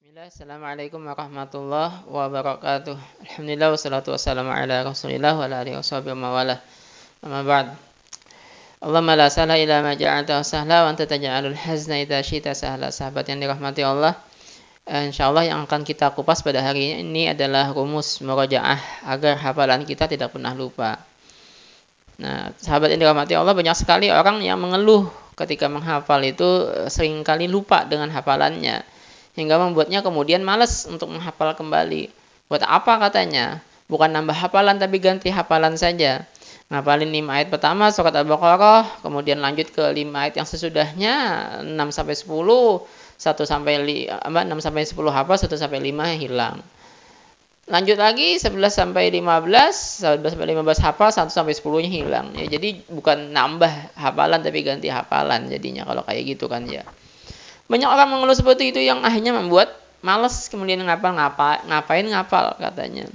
Bismillah, Assalamualaikum warahmatullahi wabarakatuh. Alhamdulillah wassalatu wassalamu ala Rasulillah wa ala alihi washabihi wa mawalah. Amma ba'd. Allahumma la sahla illa ma ja'altahu sahla wa anta taj'alul hazna idza syi'ta sahla. Sahabat yang dirahmati Allah, insyaallah yang akan kita kupas pada hari ini adalah rumus murojaah agar hafalan kita tidak pernah lupa. Nah, sahabat yang dirahmati Allah, banyak sekali orang yang mengeluh ketika menghafal itu seringkali lupa dengan hafalannya, hingga membuatnya kemudian malas untuk menghafal kembali. Buat apa katanya? Bukan nambah hafalan tapi ganti hafalan saja. Ngapalin 5 ayat pertama surat Al-Baqarah, kemudian lanjut ke 5 ayat yang sesudahnya 6 sampai 10, 1 sampai 6 sampai 10 hafal, 1 sampai 5 hilang. Lanjut lagi 11 sampai 15, 11 sampai 15 hafal, 1 sampai 10-nya hilang. Ya, jadi bukan nambah hafalan tapi ganti hafalan jadinya kalau kayak gitu kan ya. Banyak orang mengeluh seperti itu yang akhirnya membuat malas kemudian ngapain ngapal katanya.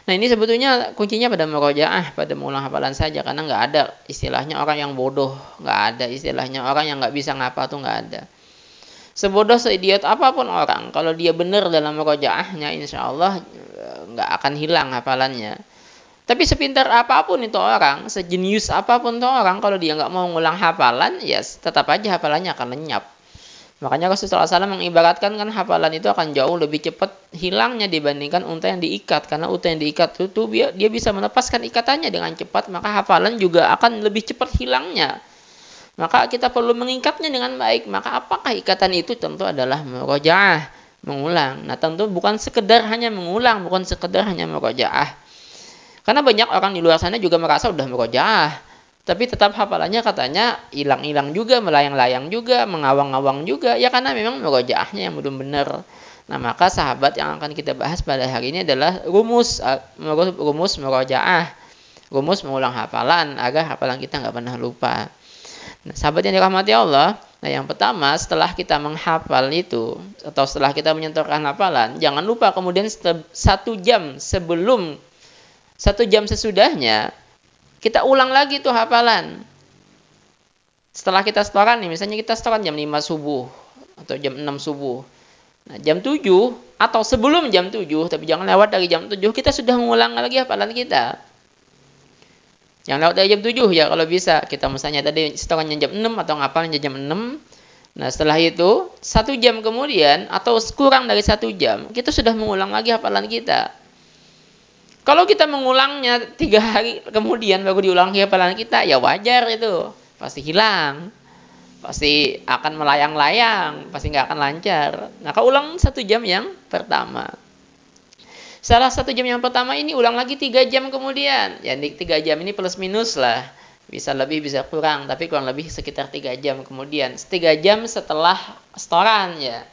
Nah, ini sebetulnya kuncinya pada murojaah, pada mengulang hafalan saja, karena nggak ada istilahnya orang yang bodoh, nggak ada istilahnya orang yang nggak bisa ngapal tuh nggak ada. Sebodoh seidiot apapun orang, kalau dia benar dalam murojaahnya, insya Allah nggak akan hilang hafalannya. Tapi sepintar apapun itu orang, sejenius apapun itu orang, kalau dia nggak mau ngulang hafalan, ya tetap aja hafalannya akan lenyap. Makanya Rasulullah SAW mengibaratkan kan hafalan itu akan jauh lebih cepat hilangnya dibandingkan unta yang diikat. Karena unta yang diikat itu dia bisa melepaskan ikatannya dengan cepat, maka hafalan juga akan lebih cepat hilangnya. Maka kita perlu mengikatnya dengan baik. Maka apakah ikatan itu? Tentu adalah murojaah, mengulang. Nah, tentu bukan sekedar hanya mengulang, bukan sekedar hanya murojaah. Karena banyak orang di luar sana juga merasa udah murojaah, tapi tetap hafalannya katanya hilang-hilang juga, melayang-layang juga, mengawang-awang juga, ya karena memang murojaahnya yang belum benar. Nah, maka sahabat yang akan kita bahas pada hari ini adalah rumus murojaah, rumus mengulang hafalan agar hafalan kita nggak pernah lupa. Nah, sahabat yang dirahmati Allah, nah yang pertama setelah kita menghafal itu atau setelah kita menyentuhkan hafalan, jangan lupa kemudian 1 jam sebelum 1 jam sesudahnya kita ulang lagi tuh hafalan. Setelah kita setoran nih, misalnya kita setoran jam 5 subuh atau jam 6 subuh. Nah, jam 7 atau sebelum jam 7, tapi jangan lewat dari jam 7, kita sudah mengulang lagi hafalan kita. Jangan lewat dari jam 7 ya kalau bisa. Kita misalnya tadi setorannya jam 6 atau ngapalnya jam 6. Nah, setelah itu 1 jam kemudian atau kurang dari 1 jam, kita sudah mengulang lagi hafalan kita. Kalau kita mengulangnya 3 hari kemudian baru diulang hafalan kita, ya wajar itu. Pasti hilang. Pasti akan melayang-layang. Pasti nggak akan lancar. Nah, kalau ulang 1 jam yang pertama. Salah 1 jam yang pertama ini ulang lagi 3 jam kemudian. Ya, 3 jam ini plus minus lah. Bisa lebih, bisa kurang. Tapi kurang lebih sekitar 3 jam kemudian. 3 jam setelah setoran ya.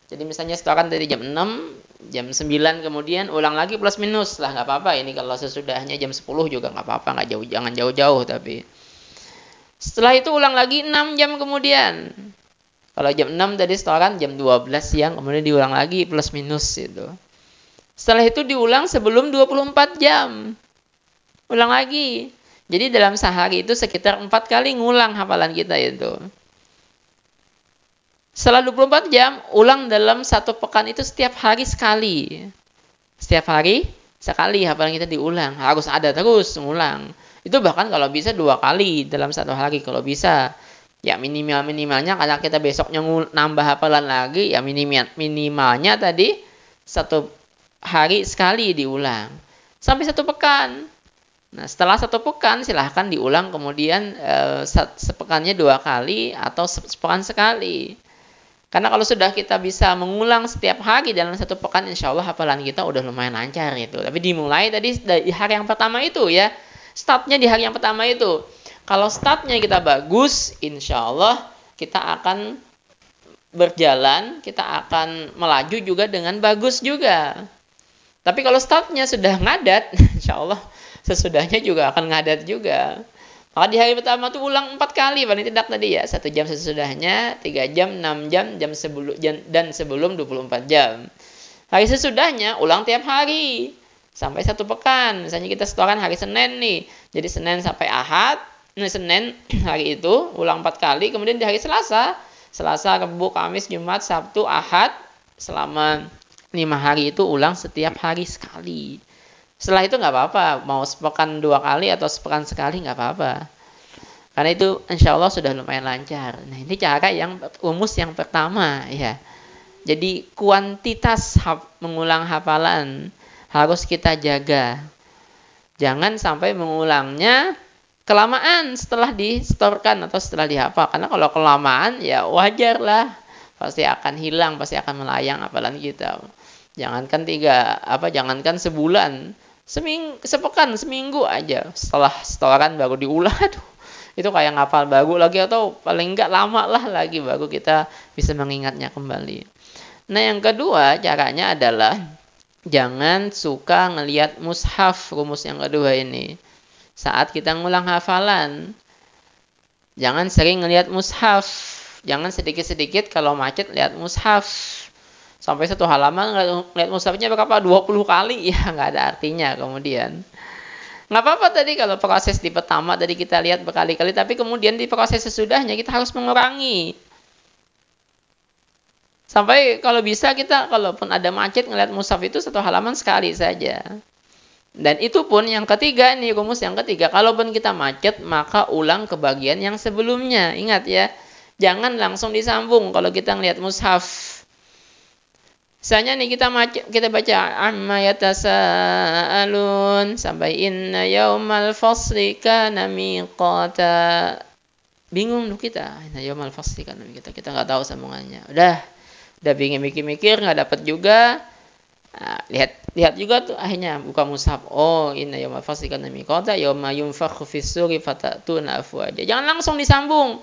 Jadi misalnya setoran dari jam 6, jam 9 kemudian ulang lagi plus minus lah, nggak apa-apa. Ini kalau sesudahnya jam 10 juga nggak apa-apa, nggak jauh, jangan jauh-jauh. Tapi setelah itu ulang lagi 6 jam kemudian. Kalau jam 6 tadi setoran, jam 12 siang kemudian diulang lagi plus minus itu. Setelah itu diulang sebelum 24 jam. Ulang lagi. Jadi dalam sehari itu sekitar 4 kali ngulang hafalan kita itu. Setelah 24 jam, ulang dalam 1 pekan itu setiap hari sekali. Setiap hari sekali hafalan kita diulang. Harus ada terus ngulang. Itu bahkan kalau bisa 2 kali dalam 1 hari kalau bisa. Ya minimalnya karena kita besoknya nambah hafalan lagi, ya minimalnya tadi 1 hari sekali diulang. Sampai 1 pekan. Nah, setelah 1 pekan silahkan diulang kemudian sepekannya 2 kali atau sepekan sekali. Karena kalau sudah kita bisa mengulang setiap hari dalam 1 pekan, insya Allah hafalan kita udah lumayan lancar gitu. Tapi dimulai tadi dari hari yang pertama itu ya. Startnya di hari yang pertama itu. Kalau startnya kita bagus, insya Allah kita akan berjalan, kita akan melaju juga dengan bagus juga. Tapi kalau startnya sudah ngadat, insya Allah sesudahnya juga akan ngadat juga. Maka di hari pertama tuh ulang 4 kali paling tidak tadi ya. 1 jam sesudahnya, 3 jam, 6 jam, dan sebelum 24 jam. Hari sesudahnya ulang tiap hari. Sampai 1 pekan. Misalnya kita setoran hari Senin nih. Jadi Senin sampai Ahad. Nah, Senin hari itu ulang 4 kali. Kemudian di hari Selasa. Selasa, Rabu, Kamis, Jumat, Sabtu, Ahad. selama 5 hari itu ulang setiap hari sekali. Setelah itu nggak apa-apa, mau sepekan 2 kali atau sepekan sekali nggak apa-apa. Karena itu insya Allah sudah lumayan lancar. Nah ini cara yang rumus yang pertama ya. Jadi kuantitas mengulang hafalan harus kita jaga. Jangan sampai mengulangnya kelamaan setelah distorkan atau setelah dihafal. Karena kalau kelamaan ya wajar lah. Pasti akan hilang, pasti akan melayang hafalan kita. Jangankan sebulan, sepekan, seminggu aja. Setelah setoran baru diulang, itu kayak ngapal baru lagi atau paling enggak lama lah lagi baru kita bisa mengingatnya kembali. Nah yang kedua caranya adalah jangan suka ngelihat mushaf, rumus yang kedua ini. Saat kita ngulang hafalan, jangan sering ngelihat mushaf. Jangan sedikit-sedikit kalau macet lihat mushaf. Sampai satu halaman ngelihat mushafnya berapa? 20 kali. Ya nggak ada artinya kemudian. Nggak apa-apa tadi kalau proses di pertama tadi kita lihat berkali-kali. Tapi kemudian di proses sesudahnya kita harus mengurangi. Sampai kalau bisa kita, kalaupun ada macet ngelihat mushaf itu satu halaman sekali saja. Dan itu pun yang ketiga nih, rumus yang ketiga. Kalaupun kita macet, maka ulang ke bagian yang sebelumnya. Ingat ya, jangan langsung disambung kalau kita ngelihat mushaf. Misalnya nih kita baca amma yatasaalun sampai inna yaumal fasli kana miqata. Bingung tuh kita. Inna yaumal fasli kana miqata. Kita nggak tahu sambungannya. Udah mikir-mikir nggak dapat juga. Nah, lihat juga tuh akhirnya buka mushaf. Oh, inna yaumal fasli kana miqata yauma yunfakhu fis-suri fatatuna afwaja. Jangan langsung disambung.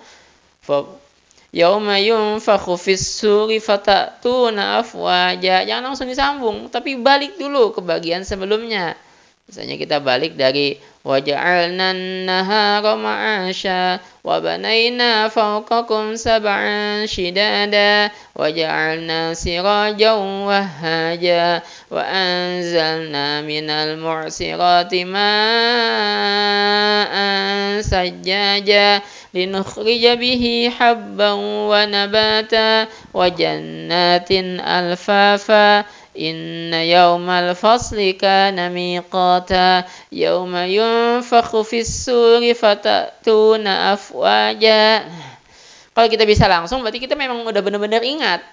Yauma yunfakhu fis-suri fatatuna afwaja. Jangan langsung disambung, tapi balik dulu ke bagian sebelumnya. Misalnya kita balik dari waja'alna an-nahara ma'asha wa banayna fawqakum sab'an shidada waja'alna sirajan wahhaja wa anzalna minal mu'sirati ma'an sajjaja linukhrija bihi habban wa nabata wa jannatin alfafa. Inna yaumal fasli kana miqata yauma yunfakhu fis-suri fatatuna afwaja. Kalau kita bisa langsung berarti kita memang udah benar-benar ingat.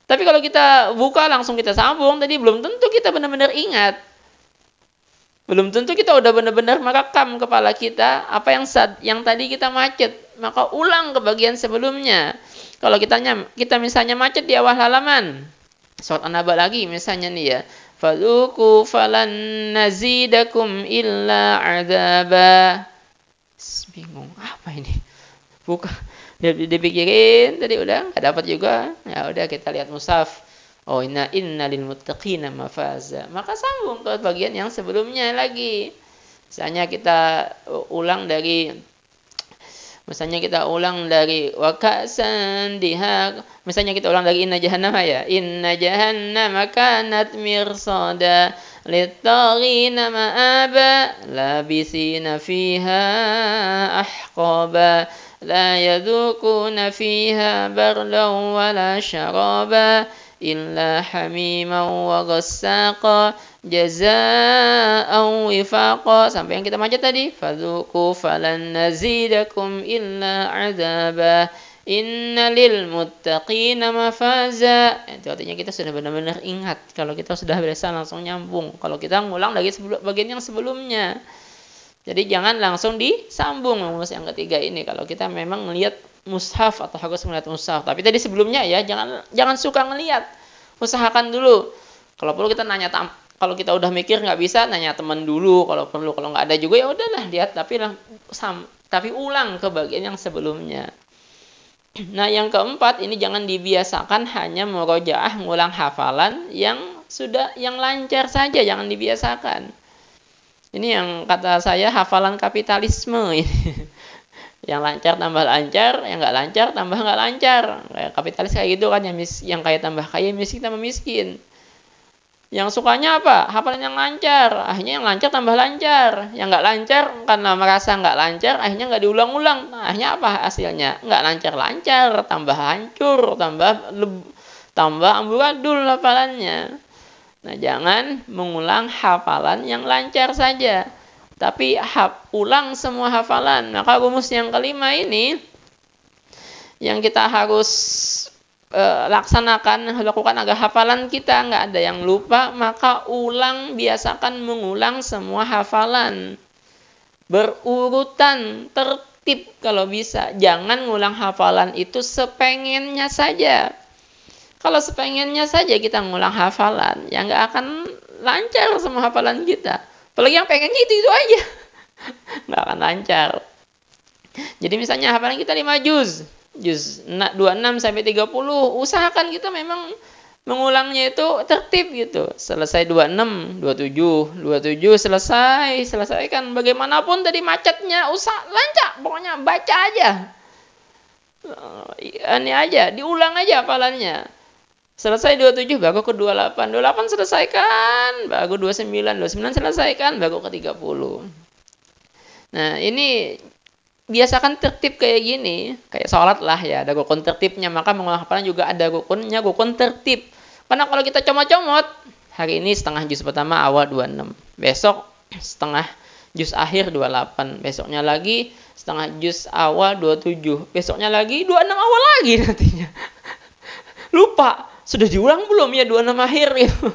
Tapi kalau kita buka langsung kita sambung, tadi belum tentu kita benar-benar ingat. Belum tentu kita udah benar-benar merekam kepala kita apa yang tadi kita macet. Maka ulang ke bagian sebelumnya. Kalau kita misalnya macet di awal halaman, surat An-Naba lagi misalnya nih ya. Fadzuku falan nazidakum illa adzaba. Bingung apa ini? Buka dipikirin tadi udah enggak dapat juga. Ya udah kita lihat mushaf. Oh, inna lil muttaqina mafaza. Maka sambung ke bagian yang sebelumnya lagi. Misalnya kita ulang dari wakasan dihaq. Misalnya kita ulang dari inna jahannama ya. Inna jahannama kanat mirsada littaghina ma'aba labisina fiha ahqaba la yadhukuna fiha bardan wala syaraba illa hamiman wa ghassaqa jazaa'an wifaqa. Sampai yang kita macet tadi, fadzuku falan nazidakum illa adzaba inna lil muttaqina mafaza. Itu artinya kita sudah benar-benar ingat. Kalau kita sudah biasa langsung nyambung. Kalau kita ngulang lagi bagian yang sebelumnya. Jadi jangan langsung disambung rumus yang ketiga ini. Kalau kita memang melihat mushaf atau harus melihat mushaf. Tapi tadi sebelumnya ya jangan suka ngelihat. Usahakan dulu. Kalau perlu kita nanya kalau kita udah mikir nggak bisa, nanya teman dulu. Kalau perlu, kalau nggak ada juga ya udahlah lihat. Tapi ulang ke bagian yang sebelumnya. Nah yang keempat ini jangan dibiasakan hanya murojaah ngulang hafalan yang lancar saja, jangan dibiasakan. Ini yang kata saya hafalan kapitalisme ini. Yang lancar tambah lancar, yang nggak lancar tambah nggak lancar. Kayak kapitalis kayak gitu kan, yang kaya tambah kaya, miskin tambah miskin. Yang sukanya apa? Hafalan yang lancar. Akhirnya yang lancar tambah lancar. Yang nggak lancar karena merasa nggak lancar, akhirnya nggak diulang-ulang. Nah, akhirnya apa hasilnya? Nggak lancar-lancar, tambah hancur, tambah amburadul hafalannya. Nah, jangan mengulang hafalan yang lancar saja, tapi ulang semua hafalan. Maka rumus yang kelima ini yang kita harus lakukan agar hafalan kita nggak ada yang lupa, maka biasakan mengulang semua hafalan. Berurutan, tertib kalau bisa. Jangan ngulang hafalan itu sepengennya saja. Kalau sepengennya saja kita ngulang hafalan, ya nggak akan lancar semua hafalan kita. Apalagi yang pengennya itu aja. Nggak akan lancar. Jadi misalnya hafalan kita 5 juz 26 sampai 30, usahakan kita memang mengulangnya itu tertib gitu. Selesai 26, 27 selesaikan. Bagaimanapun tadi macetnya, lancar, pokoknya baca aja. Ini aja, diulang aja hafalannya. Selesai 27 baru ke 28 selesaikan, baru 29 selesaikan, baru ke 30. Nah, ini biasakan tertib kayak gini, kayak sholat lah ya, ada rukun tertibnya, maka mengulang hafalan juga ada rukunnya, rukun tertib. Karena kalau kita comot-comot, hari ini setengah juz pertama awal 26, besok setengah juz akhir 28, besoknya lagi setengah juz awal 27, besoknya lagi 26 awal lagi nantinya. Lupa, sudah diulang belum ya 26 akhir gitu.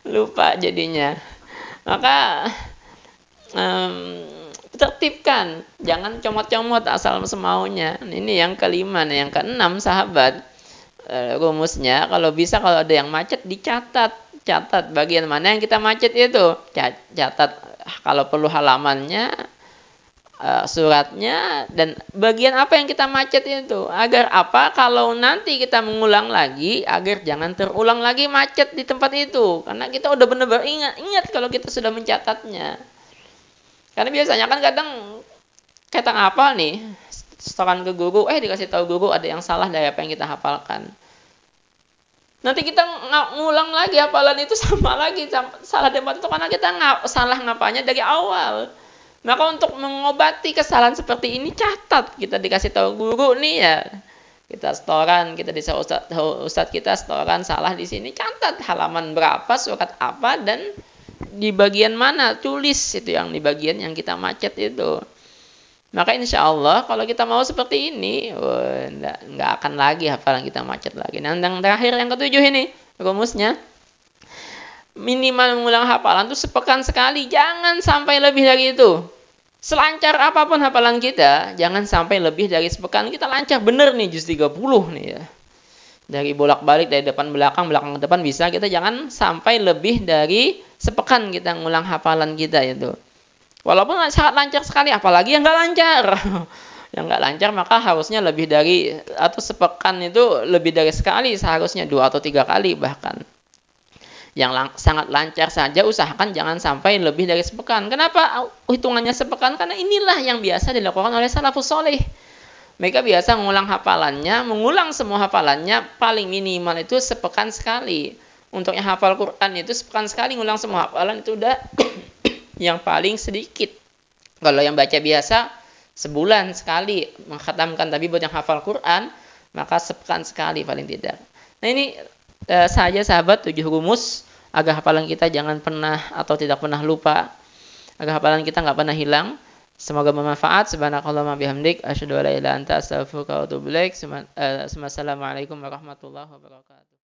Lupa jadinya. Maka tertibkan, jangan comot-comot asal semaunya. Ini yang kelima. Nah, yang keenam sahabat, rumusnya kalau bisa, kalau ada yang macet dicatat, bagian mana yang kita macet itu, catat kalau perlu halamannya, suratnya, dan bagian apa yang kita macet itu. Agar apa? Kalau nanti kita mengulang lagi, agar jangan terulang lagi macet di tempat itu, karena kita udah benar-benar ingat kalau kita sudah mencatatnya. Karena biasanya kan kadang kita ngapal nih, setoran ke guru, dikasih tahu guru ada yang salah dari apa yang kita hafalkan. Nanti kita ngulang lagi hafalan itu sama lagi, salah tempat itu karena kita salah ngapalnya dari awal. Maka untuk mengobati kesalahan seperti ini, catat. Kita dikasih tahu guru nih ya, kita setoran, kita disuruh ustadz kita setoran salah di sini, catat halaman berapa, surat apa, dan di bagian mana, tulis itu yang di bagian yang kita macet itu. Maka insya Allah kalau kita mau seperti ini, nggak akan lagi hafalan kita macet lagi. Nah, yang terakhir yang ketujuh ini rumusnya, minimal mengulang hafalan itu sepekan sekali, jangan sampai lebih dari itu. Selancar apapun hafalan kita, jangan sampai lebih dari sepekan. Kita lancar bener nih juz 30 nih ya, dari bolak-balik, dari depan belakang ke depan bisa, kita jangan sampai lebih dari sepekan kita ngulang hafalan kita itu. Walaupun sangat lancar sekali, apalagi yang nggak lancar. Yang nggak lancar maka harusnya lebih dari, atau sepekan itu lebih dari sekali, seharusnya 2 atau 3 kali bahkan. Yang sangat lancar saja usahakan jangan sampai lebih dari sepekan. Kenapa hitungannya sepekan? Karena inilah yang biasa dilakukan oleh salafus soleh. Mereka biasa mengulang semua hafalannya paling minimal itu sepekan sekali. Untuk yang hafal Quran itu sepekan sekali ngulang semua hafalan itu udah yang paling sedikit. Kalau yang baca biasa sebulan sekali mengkhatamkan, tapi buat yang hafal Quran maka sepekan sekali paling tidak. Nah, ini saja sahabat 7 rumus agar hafalan kita jangan pernah atau tidak pernah lupa, agar hafalan kita nggak pernah hilang. Semoga bermanfaat. Subhanakallahumma bihamdik, asyhadu an la ilaha illa anta, astaghfiruka wa atubu ilaik. Assalamualaikum warahmatullahi wabarakatuh.